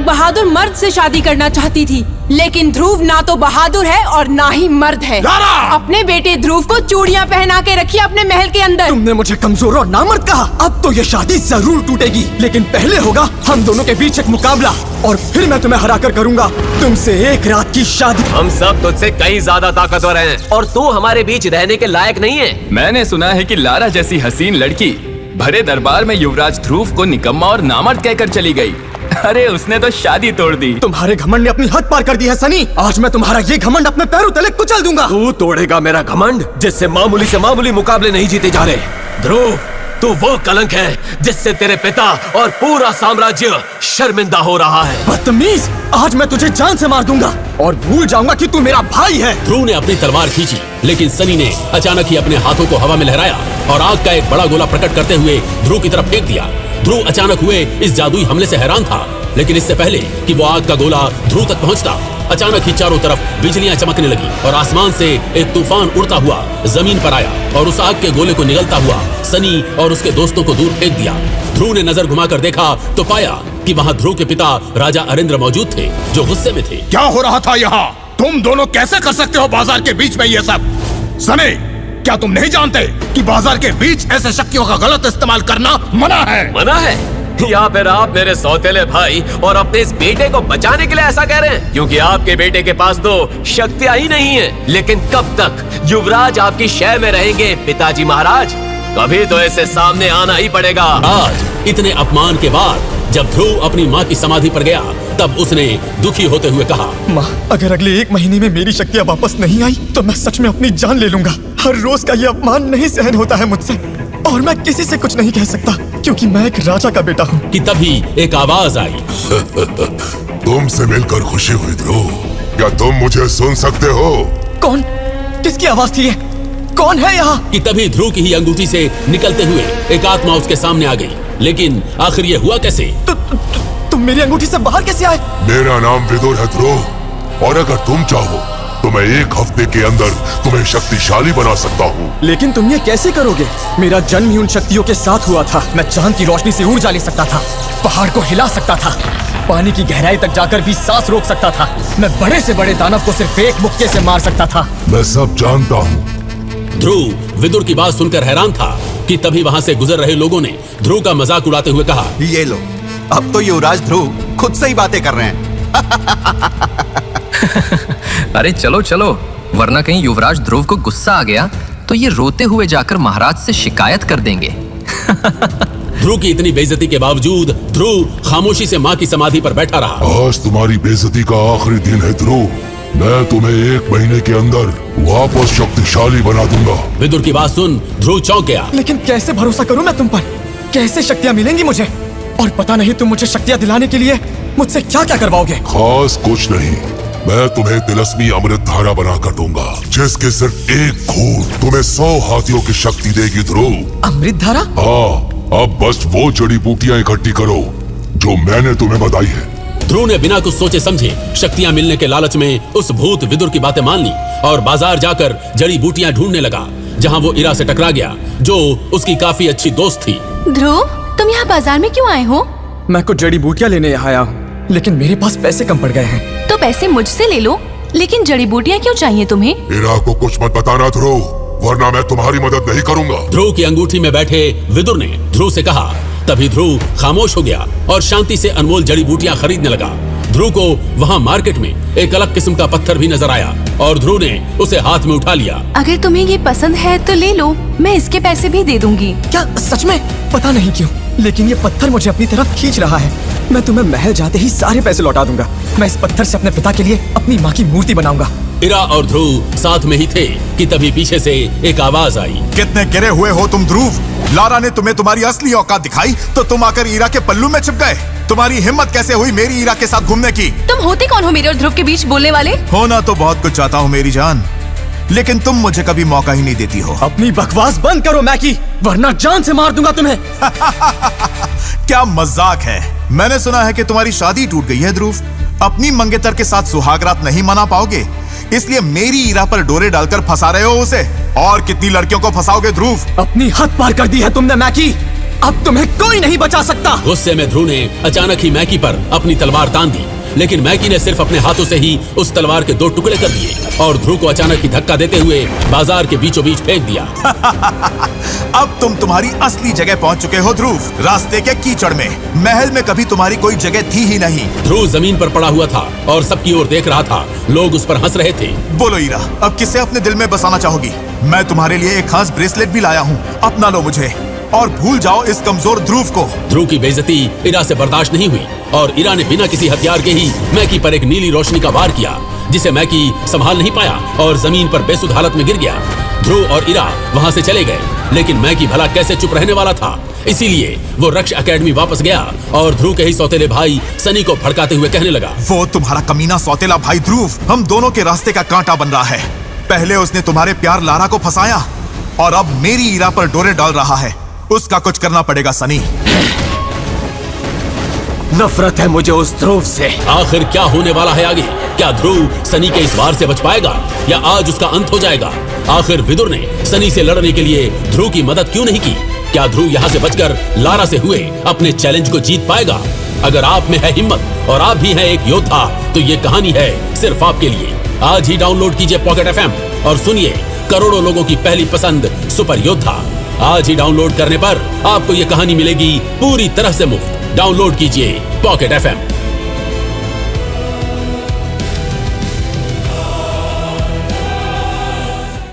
बहादुर मर्द से शादी करना चाहती थी, लेकिन ध्रुव ना तो बहादुर है और ना ही मर्द है। अपने बेटे ध्रुव को चूड़ियाँ पहना के रखिए अपने महल के अंदर। तुमने मुझे कमजोर और नामर्द कहा। अब तो ये शादी जरूर टूटेगी, लेकिन पहले होगा हम दोनों के बीच एक मुकाबला, और फिर मैं तुम्हें हरा कर करूंगा तुमसे एक रात की शादी। हम सब तुझसे कहीं ज्यादा ताकतवर हैं और तू हमारे बीच रहने के लायक नहीं है। मैंने सुना है कि लारा जैसी हसीन लड़की भरे दरबार में युवराज ध्रुव को निकम्मा और नामर्द कहकर चली गई। अरे उसने तो शादी तोड़ दी। तुम्हारे घमंड ने अपनी हद पार कर दी है सनी। आज मैं तुम्हारा ये घमंड अपने पैरों तले कुचल दूंगा। तू तोड़ेगा मेरा घमंड जिससे मामूली से मामूली मुकाबले नहीं जीते जा रहे। ध्रुव, तू वो कलंक है जिससे तेरे पिता और पूरा साम्राज्य शर्मिंदा हो रहा है। बदतमीज, आज मैं तुझे जान से मार दूंगा और भूल जाऊंगा कि तू मेरा भाई है। ध्रुव ने अपनी तलवार खींची, लेकिन सनी ने अचानक ही अपने हाथों को हवा में लहराया और आग का एक बड़ा गोला प्रकट करते हुए ध्रुव की तरफ फेंक दिया। ध्रुव अचानक हुए इस जादुई हमले से हैरान था, लेकिन इससे पहले कि वो आग का गोला ध्रुव तक पहुंचता, अचानक ही चारों तरफ बिजलियां चमकने लगी और आसमान से एक तूफान उड़ता हुआ जमीन पर आया और उस आग के गोले को निगलता हुआ सनी और उसके दोस्तों को दूर फेंक दिया। ध्रुव ने नजर घुमाकर देखा तो पाया कि वहाँ ध्रुव के पिता राजा अरिंद्र मौजूद थे, जो गुस्से में थे। क्या हो रहा था यहाँ? तुम दोनों कैसे कर सकते हो बाजार के बीच में ये सब? सनी, क्या तुम नहीं जानते कि बाजार के बीच ऐसे शक्तियों का गलत इस्तेमाल करना मना है? मना है? या फिर आप मेरे सौतेले भाई और अपने इस बेटे को बचाने के लिए ऐसा कह रहे हैं? क्योंकि आपके बेटे के पास तो शक्तियाँ ही नहीं है। लेकिन कब तक युवराज आपकी शय में रहेंगे पिताजी महाराज? कभी तो ऐसे सामने आना ही पड़ेगा। आज इतने अपमान के बाद जब ध्रुव अपनी माँ की समाधि पर गया, तब उसने दुखी होते हुए कहा, माँ, अगर अगले 1 महीने में मेरी शक्तियाँ वापस नहीं आई तो मैं सच में अपनी जान ले लूंगा। हर रोज का ये अपमान नहीं सहन होता है मुझसे, और मैं किसी से कुछ नहीं कह सकता क्योंकि मैं एक राजा का बेटा हूँ। कि तभी एक आवाज आई। तुमसे मिलकर खुशी हुई ध्रुव। क्या तुम मुझे सुन सकते हो? कौन? किसकी आवाज थी ये? कौन है यहाँ? कि तभी ध्रुव की ही अंगूठी से निकलते हुए एक आत्मा उसके सामने आ गई। लेकिन आखिर ये हुआ कैसे? तुम मेरी अंगूठी से बाहर कैसे आए? मेरा नाम विदुर है ध्रुव, और अगर तुम चाहो तो मैं 1 हफ्ते के अंदर तुम्हें शक्तिशाली बना सकता हूँ। लेकिन तुम ये कैसे करोगे? मेरा जन्म ही उन शक्तियों के साथ हुआ था। मैं चांद की रोशनी से ऊर्जा ले सकता था, पहाड़ को हिला सकता था, पानी की गहराई तक जाकर भी सांस रोक सकता था। मैं बड़े से बड़े दानव को सिर्फ एक मुक्के से मार सकता था। मैं सब जानता हूँ। ध्रुव विदुर की बात सुनकर हैरान था कि तभी वहाँ से गुजर रहे लोगों ने ध्रुव का मजाक उड़ाते हुए कहा, ये लो, अब तो युवराज ध्रुव खुद से ही बातें कर रहे हैं। अरे चलो चलो, वरना कहीं युवराज ध्रुव को गुस्सा आ गया तो ये रोते हुए जाकर महाराज से शिकायत कर देंगे। ध्रुव की इतनी बेइज्जती के बावजूद ध्रुव खामोशी से माँ की समाधि पर बैठा रहा। आज तुम्हारी बेइज्जती का आखिरी दिन है ध्रुव। मैं तुम्हें 1 महीने के अंदर वापस शक्तिशाली बना दूंगा। विदुर की बात सुन ध्रुव चौंक गया। लेकिन कैसे भरोसा करूं मैं तुम पर? कैसे शक्तियाँ मिलेंगी मुझे? और पता नहीं तुम मुझे शक्तियाँ दिलाने के लिए मुझसे क्या क्या करवाओगे? खास कुछ नहीं, मैं तुम्हें तिलस्मी अमृत धारा बना कर दूंगा, जिसके सिर्फ एक घूंट तुम्हें 100 हाथियों की शक्ति देगी ध्रुव। अमृत धारा? हाँ, अब बस वो जड़ी बूटियां इकट्ठी करो जो मैंने तुम्हें बताई है। ध्रुव ने बिना कुछ सोचे समझे शक्तियाँ मिलने के लालच में उस भूत विदुर की बातें मान ली और बाजार जाकर जड़ी बूटियाँ ढूंढने लगा, जहाँ वो इरा से टकरा गया, जो उसकी काफी अच्छी दोस्त थी। ध्रुव, तुम यहाँ बाजार में क्यों आए हो? मैं कुछ जड़ी बूटियाँ लेने आया हूँ, लेकिन मेरे पास पैसे कम पड़ गए हैं। तो पैसे मुझसे ले लो, लेकिन जड़ी बूटियाँ क्यों चाहिए तुम्हें? इरा को कुछ मत बताना ध्रुव, वरना मैं तुम्हारी मदद नहीं करूंगा। ध्रुव की अंगूठी में बैठे विदुर ने ध्रुव से कहा। तभी ध्रुव खामोश हो गया और शांति से अनमोल जड़ी बूटियां खरीदने लगा। ध्रुव को वहाँ मार्केट में एक अलग किस्म का पत्थर भी नजर आया और ध्रुव ने उसे हाथ में उठा लिया। अगर तुम्हें ये पसंद है तो ले लो, मैं इसके पैसे भी दे दूंगी। क्या सच में? पता नहीं क्यों, लेकिन ये पत्थर मुझे अपनी तरफ खींच रहा है। मैं तुम्हें महल जाते ही सारे पैसे लौटा दूंगा। मैं इस पत्थर से अपने पिता के लिए अपनी माँ की मूर्ति बनाऊंगा। इरा और ध्रुव साथ में ही थे कि तभी पीछे से एक आवाज आई। कितने गिरे हुए हो तुम ध्रुव? लारा ने तुम्हें तुम्हारी असली औकात दिखाई तो तुम आकर ईरा के पल्लू में छिप गए। तुम्हारी हिम्मत कैसे हुई मेरी ईरा के साथ घूमने की? तुम होते कौन हो मेरे और ध्रुव के बीच बोलने वाले? होना तो बहुत कुछ चाहता हूँ मेरी जान, लेकिन तुम मुझे कभी मौका ही नहीं देती हो। अपनी बकवास बंद करो मैकी, वरना जान से मार दूंगा तुम्हें। क्या मजाक है? मैंने सुना है कि तुम्हारी शादी टूट गई है ध्रुव। अपनी मंगेतर के साथ सुहागरात नहीं मना पाओगे, इसलिए मेरी ईरा पर डोरे डालकर फंसा रहे हो उसे। और कितनी लड़कियों को फंसाओगे ध्रुव? अपनी हद पार कर दी है तुमने मैकी। अब तुम्हें कोई नहीं बचा सकता। गुस्से में ध्रुव ने अचानक ही मैकी पर अपनी तलवार तान दी, लेकिन मैकी ने सिर्फ अपने हाथों से ही उस तलवार के 2 टुकड़े कर दिए और ध्रुव को अचानक ही धक्का देते हुए बाजार के बीचों बीच फेंक दिया। अब तुम तुम्हारी असली जगह पहुंच चुके हो ध्रुव, रास्ते के कीचड़ में। महल में कभी तुम्हारी कोई जगह थी ही नहीं। ध्रुव जमीन पर पड़ा हुआ था और सबकी ओर देख रहा था। लोग उस पर हंस रहे थे। बोलो ईरा, अब किसे अपने दिल में बसाना चाहोगी? मैं तुम्हारे लिए एक खास ब्रेसलेट भी लाया हूँ, अपना लो मुझे और भूल जाओ इस कमजोर ध्रुव को। ध्रुव की बेइज्जती इरा से बर्दाश्त नहीं हुई और इरा ने बिना किसी हथियार के ही मैकी पर एक नीली रोशनी का वार किया, जिसे मैकी संभाल नहीं पाया और जमीन पर बेसुध हालत में गिर गया। ध्रुव और इरा वहां से चले गए, लेकिन मैकी भला कैसे चुप रहने वाला था। इसीलिए वो रक्ष एकेडमी वापस गया और ध्रुव के ही सौतेले भाई सनी को भड़काते हुए कहने लगा, वो तुम्हारा कमीना सौतेला भाई ध्रुव हम दोनों के रास्ते का कांटा बन रहा है। पहले उसने तुम्हारे प्यार लारा को फंसाया और अब मेरी ईरा पर डोरे डाल रहा है। उसका कुछ करना पड़ेगा सनी। नफरत है मुझे उस ध्रुव से। आखिर क्या होने वाला है आगे? क्या ध्रुव सनी के इस वार से बच पाएगा या आज उसका अंत हो जाएगा? आखिर विदुर ने सनी से लड़ने के लिए ध्रुव की मदद क्यों नहीं की? क्या ध्रुव यहाँ से बचकर लारा से हुए अपने चैलेंज को जीत पाएगा? अगर आप में है हिम्मत और आप भी हैं एक योद्धा, तो ये कहानी है सिर्फ आपके लिए। आज ही डाउनलोड कीजिए पॉकेट FM और सुनिए करोड़ों लोगों की पहली पसंद सुपर योद्धा। आज ही डाउनलोड करने पर आपको ये कहानी मिलेगी पूरी तरह से मुफ्त। डाउनलोड कीजिए पॉकेट FM।